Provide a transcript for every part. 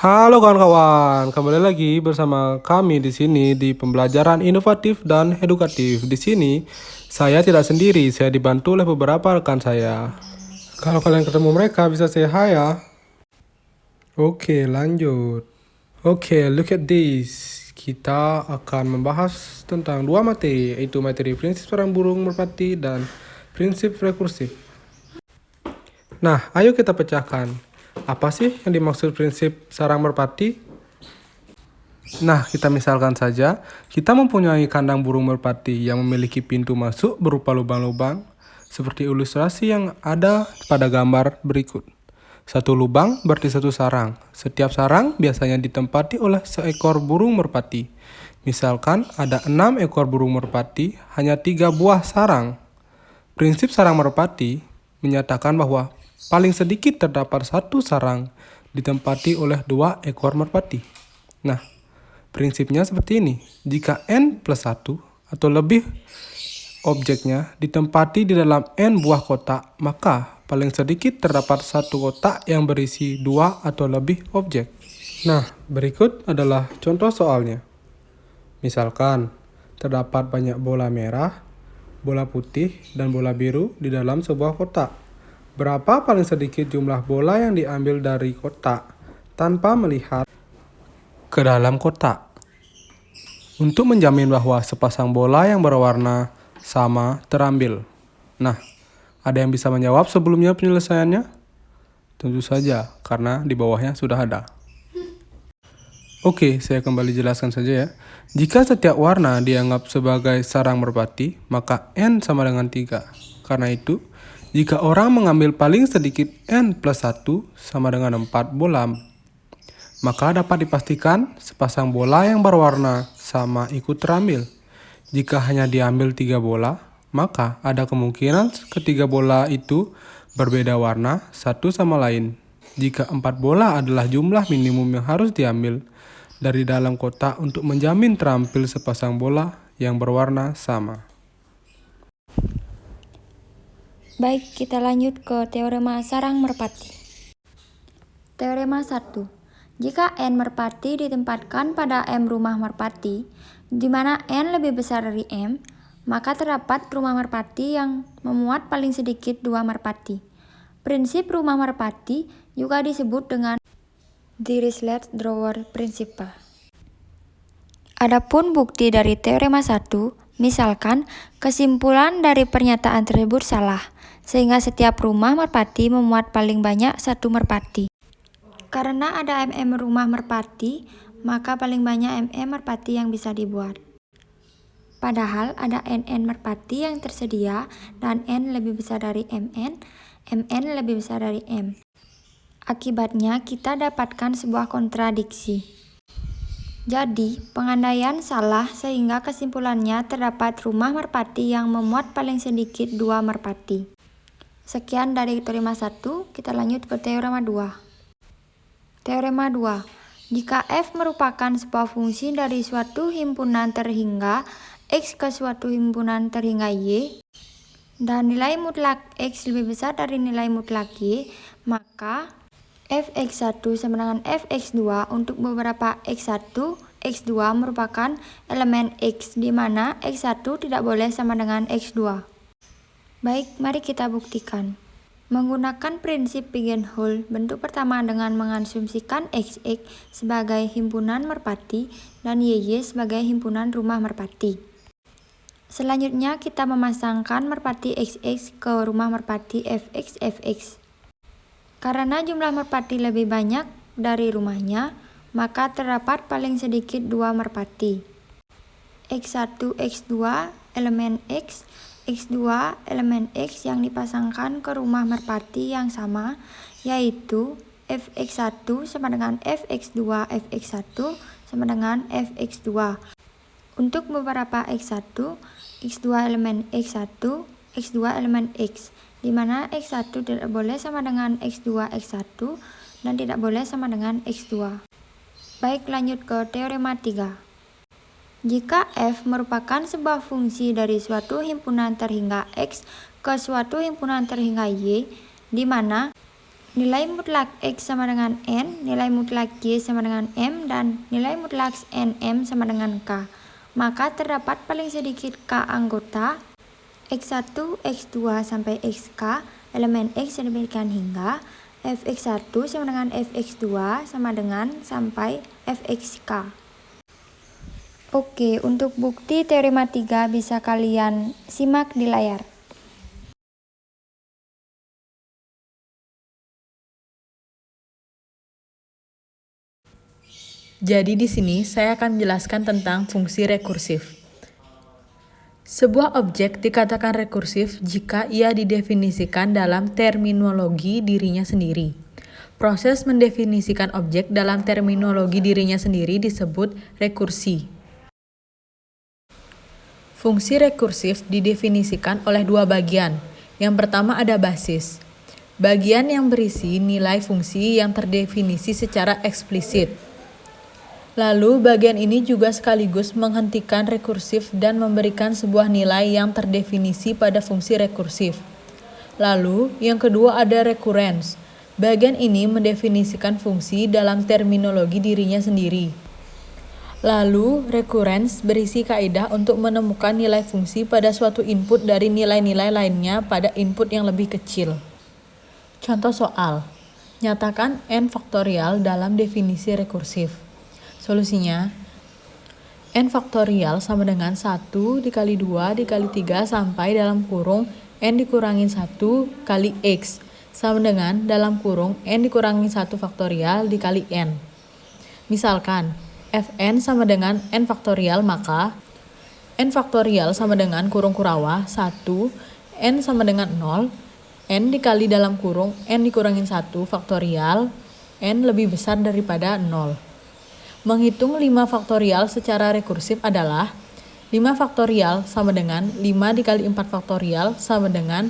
Halo kawan-kawan, kembali lagi bersama kami di sini di pembelajaran inovatif dan edukatif. Di sini saya tidak sendiri, saya dibantu oleh beberapa rekan saya. Kalau kalian ketemu mereka bisa say hi ya. Oke, lanjut. Oke, look at this. Kita akan membahas tentang dua materi, yaitu materi prinsip sarang burung merpati dan prinsip rekursif. Nah, ayo kita pecahkan. Apa sih yang dimaksud prinsip sarang merpati? Nah, kita misalkan saja, kita mempunyai kandang burung merpati yang memiliki pintu masuk berupa lubang-lubang, seperti ilustrasi yang ada pada gambar berikut. Satu lubang berarti satu sarang. Setiap sarang biasanya ditempati oleh seekor burung merpati. Misalkan ada 6 ekor burung merpati, hanya 3 buah sarang. Prinsip sarang merpati menyatakan bahwa paling sedikit terdapat satu sarang ditempati oleh 2 ekor merpati. Nah, prinsipnya seperti ini. Jika n plus 1 atau lebih objeknya ditempati di dalam n buah kotak, maka paling sedikit terdapat satu kotak yang berisi 2 atau lebih objek. Nah, berikut adalah contoh soalnya. Misalkan, terdapat banyak bola merah, bola putih, dan bola biru di dalam sebuah kotak. Berapa paling sedikit jumlah bola yang diambil dari kotak tanpa melihat ke dalam kotak? Untuk menjamin bahwa sepasang bola yang berwarna sama terambil. Nah, ada yang bisa menjawab sebelumnya penyelesaiannya? Tentu saja, karena di bawahnya sudah ada. Oke, saya kembali jelaskan saja ya. Jika setiap warna dianggap sebagai sarang merpati, maka N sama dengan 3. Karena itu, jika orang mengambil paling sedikit N plus 1 sama dengan 4 bola, maka dapat dipastikan sepasang bola yang berwarna sama ikut terambil. Jika hanya diambil 3 bola, maka ada kemungkinan ketiga bola itu berbeda warna satu sama lain. Jika 4 bola adalah jumlah minimum yang harus diambil dari dalam kotak untuk menjamin terampil sepasang bola yang berwarna sama. Baik, kita lanjut ke teorema sarang merpati. Teorema 1. Jika N merpati ditempatkan pada M rumah merpati, di mana N lebih besar dari M, maka terdapat rumah merpati yang memuat paling sedikit 2 merpati. Prinsip rumah merpati juga disebut dengan Dirichlet-Drower Principle. Adapun bukti dari teorema 1, misalkan kesimpulan dari pernyataan tersebut salah, sehingga setiap rumah merpati memuat paling banyak satu merpati. Karena ada MM rumah merpati, maka paling banyak MM merpati yang bisa dibuat. Padahal ada NN merpati yang tersedia dan N lebih besar dari MN, MN lebih besar dari M. Akibatnya kita dapatkan sebuah kontradiksi. Jadi, pengandaian salah sehingga kesimpulannya terdapat rumah merpati yang memuat paling sedikit 2 merpati. Sekian dari teorema 1, kita lanjut ke teorema 2. Teorema 2. Jika F merupakan sebuah fungsi dari suatu himpunan terhingga X ke suatu himpunan terhingga Y, dan nilai mutlak X lebih besar dari nilai mutlak Y, maka Fx1 sama dengan Fx2 untuk beberapa x1, x2 merupakan elemen x, di mana x1 tidak boleh sama dengan x2. Baik, mari kita buktikan. Menggunakan prinsip pigeonhole, bentuk pertama dengan mengasumsikan xx sebagai himpunan merpati dan yy sebagai himpunan rumah merpati. Selanjutnya kita memasangkan merpati xx ke rumah merpati fx fx. Karena jumlah merpati lebih banyak dari rumahnya, maka terdapat paling sedikit 2 merpati. X1, X2 elemen X, X2 elemen X yang dipasangkan ke rumah merpati yang sama, yaitu Fx1 sama dengan Fx2, Fx1 sama dengan Fx2. Untuk beberapa X1, X2 elemen X1, X2 elemen X, di mana X1 tidak boleh sama dengan X2 X1 dan tidak boleh sama dengan X2. Baik, lanjut ke teorema 3. Jika F merupakan sebuah fungsi dari suatu himpunan terhingga X ke suatu himpunan terhingga Y, di mana nilai mutlak X sama dengan N, nilai mutlak Y sama dengan M, dan nilai mutlak NM sama dengan K. Maka terdapat paling sedikit K anggota X1, X2 sampai XK, elemen X sedemikian hingga Fx1 sama dengan Fx2 sama dengan sampai Fxk. Oke, untuk bukti teorema 3 bisa kalian simak di layar. Jadi di sini saya akan menjelaskan tentang fungsi rekursif. Sebuah objek dikatakan rekursif jika ia didefinisikan dalam terminologi dirinya sendiri. Proses mendefinisikan objek dalam terminologi dirinya sendiri disebut rekursi. Fungsi rekursif didefinisikan oleh dua bagian. Yang pertama ada basis. Bagian yang berisi nilai fungsi yang terdefinisi secara eksplisit. Lalu bagian ini juga sekaligus menghentikan rekursif dan memberikan sebuah nilai yang terdefinisi pada fungsi rekursif. Lalu yang kedua ada recurrence. Bagian ini mendefinisikan fungsi dalam terminologi dirinya sendiri. Lalu, recurrence berisi kaidah untuk menemukan nilai fungsi pada suatu input dari nilai-nilai lainnya pada input yang lebih kecil. Contoh soal, nyatakan n faktorial dalam definisi rekursif. Solusinya, n faktorial sama dengan 1 dikali 2 dikali 3 sampai dalam kurung n dikurangin 1 kali x sama dengan dalam kurung n dikurangin 1 faktorial dikali n. Misalkan, Fn sama dengan n faktorial, maka n faktorial sama dengan kurung kurawah 1, n sama dengan 0, n dikali dalam kurung n dikurangin 1 faktorial, n lebih besar daripada 0. Menghitung 5 faktorial secara rekursif adalah 5 faktorial sama dengan 5 dikali 4 faktorial sama dengan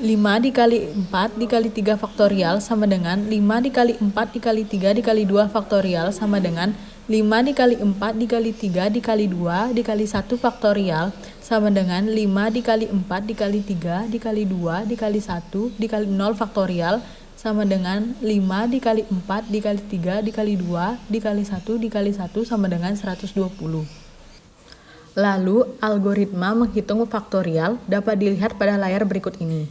5 dikali 4 dikali 3 faktorial sama dengan 5 dikali 4 dikali 3 dikali 2 faktorial sama dengan 5 dikali 4 dikali 3 dikali 2 dikali 1 faktorial sama dengan 5 dikali 4 dikali 3 dikali 2 dikali 1 dikali 0 faktorial sama dengan 5 dikali 4 dikali 3 dikali 2 dikali 1 dikali 1 sama dengan 120. Lalu, algoritma menghitung faktorial dapat dilihat pada layar berikut ini.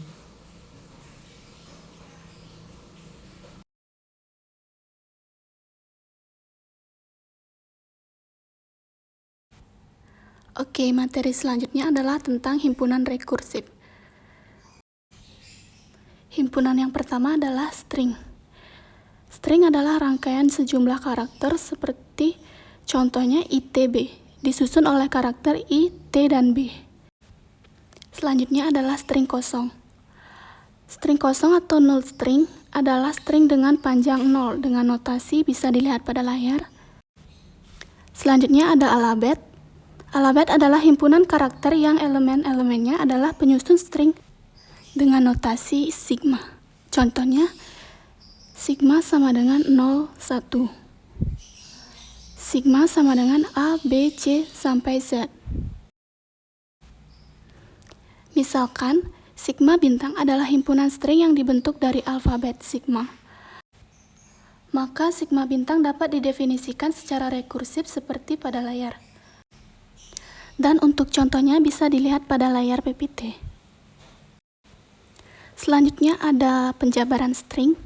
Oke, materi selanjutnya adalah tentang himpunan rekursif. Himpunan yang pertama adalah string. String adalah rangkaian sejumlah karakter seperti contohnya ITB, disusun oleh karakter I, T, dan B. Selanjutnya adalah string kosong. String kosong atau null string adalah string dengan panjang 0 dengan notasi bisa dilihat pada layar. Selanjutnya ada alabet. Alabet adalah himpunan karakter yang elemen-elemennya adalah penyusun string dengan notasi sigma. Contohnya, sigma sama dengan 0, 1. Sigma sama dengan A, B, C, sampai Z. Misalkan, sigma bintang adalah himpunan string yang dibentuk dari alfabet sigma. Maka sigma bintang dapat didefinisikan secara rekursif seperti pada layar. Dan untuk contohnya bisa dilihat pada layar PPT. Selanjutnya ada penjabaran string.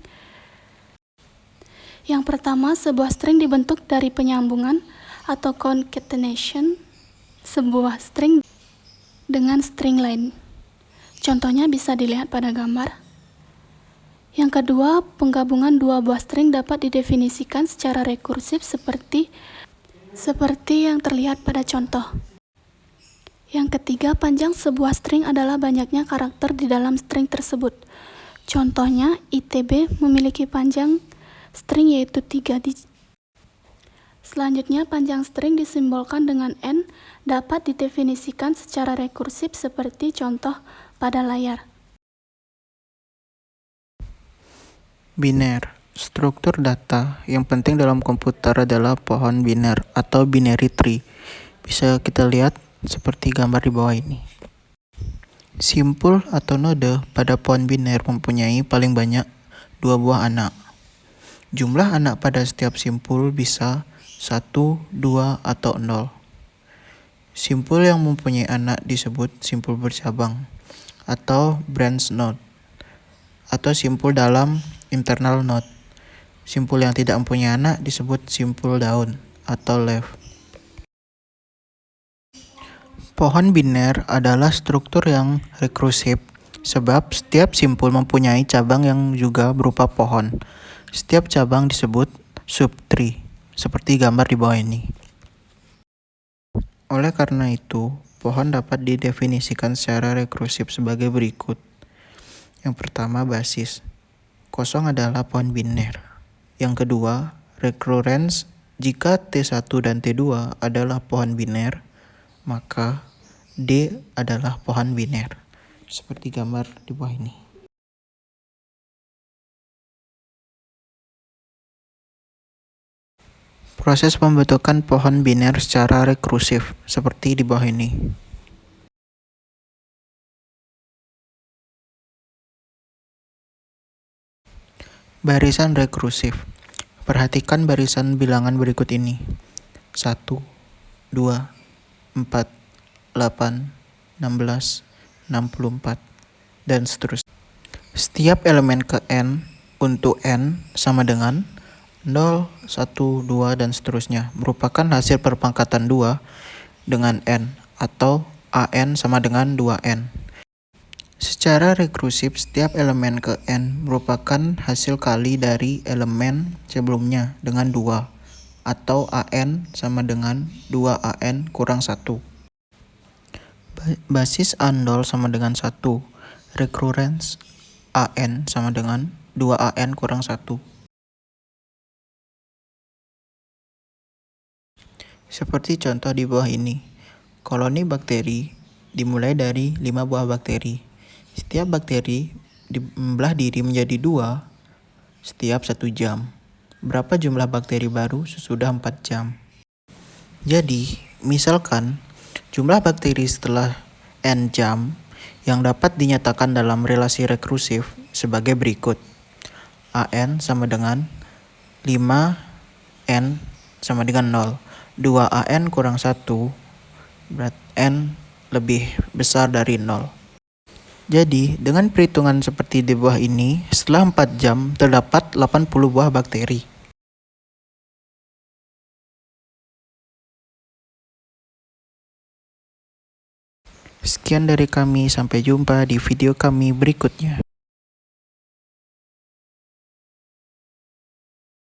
Yang pertama, sebuah string dibentuk dari penyambungan atau concatenation sebuah string dengan string lain. Contohnya bisa dilihat pada gambar. Yang kedua, penggabungan dua buah string dapat didefinisikan secara rekursif seperti yang terlihat pada contoh. Yang ketiga, panjang sebuah string adalah banyaknya karakter di dalam string tersebut. Contohnya, ITB memiliki panjang string yaitu 3 digit. Selanjutnya, panjang string disimbolkan dengan N dapat didefinisikan secara rekursif seperti contoh pada layar. Biner. Struktur data yang penting dalam komputer adalah pohon biner atau binary tree. Bisa kita lihat seperti gambar di bawah ini. Simpul atau node pada pohon biner mempunyai paling banyak 2 buah anak. Jumlah anak pada setiap simpul bisa 1, 2, atau 0. Simpul yang mempunyai anak disebut simpul bercabang atau branch node, atau simpul dalam internal node. Simpul yang tidak mempunyai anak disebut simpul daun atau leaf. Pohon biner adalah struktur yang rekursif sebab setiap simpul mempunyai cabang yang juga berupa pohon. Setiap cabang disebut subtree, seperti gambar di bawah ini. Oleh karena itu, pohon dapat didefinisikan secara rekursif sebagai berikut. Yang pertama, basis. Kosong adalah pohon biner. Yang kedua, recurrence. Jika T1 dan T2 adalah pohon biner, maka D adalah pohon biner, seperti gambar di bawah ini. Proses pembentukan pohon biner secara rekursif, seperti di bawah ini. Barisan rekursif. Perhatikan barisan bilangan berikut ini. 1, 2, 4, 8, 16, 64, dan seterusnya. Setiap elemen ke n untuk n sama dengan 0, 1, 2, dan seterusnya merupakan hasil perpangkatan 2 dengan n, atau an sama dengan 2n. Secara rekursif, setiap elemen ke n merupakan hasil kali dari elemen sebelumnya dengan 2, atau an sama dengan 2an kurang 1. Basis A0 sama dengan 1. Recurrence an sama dengan 2an kurang 1. Seperti contoh di bawah ini. Koloni bakteri dimulai dari 5 buah bakteri. Setiap bakteri membelah diri menjadi 2 setiap 1 jam. Berapa jumlah bakteri baru sesudah 4 jam? Jadi, misalkan jumlah bakteri setelah n jam yang dapat dinyatakan dalam relasi rekursif sebagai berikut. An sama dengan 5n sama dengan 0. 2an kurang 1 berarti n lebih besar dari 0. Jadi, dengan perhitungan seperti di bawah ini, setelah 4 jam terdapat 80 buah bakteri. Sekian dari kami, sampai jumpa di video kami berikutnya.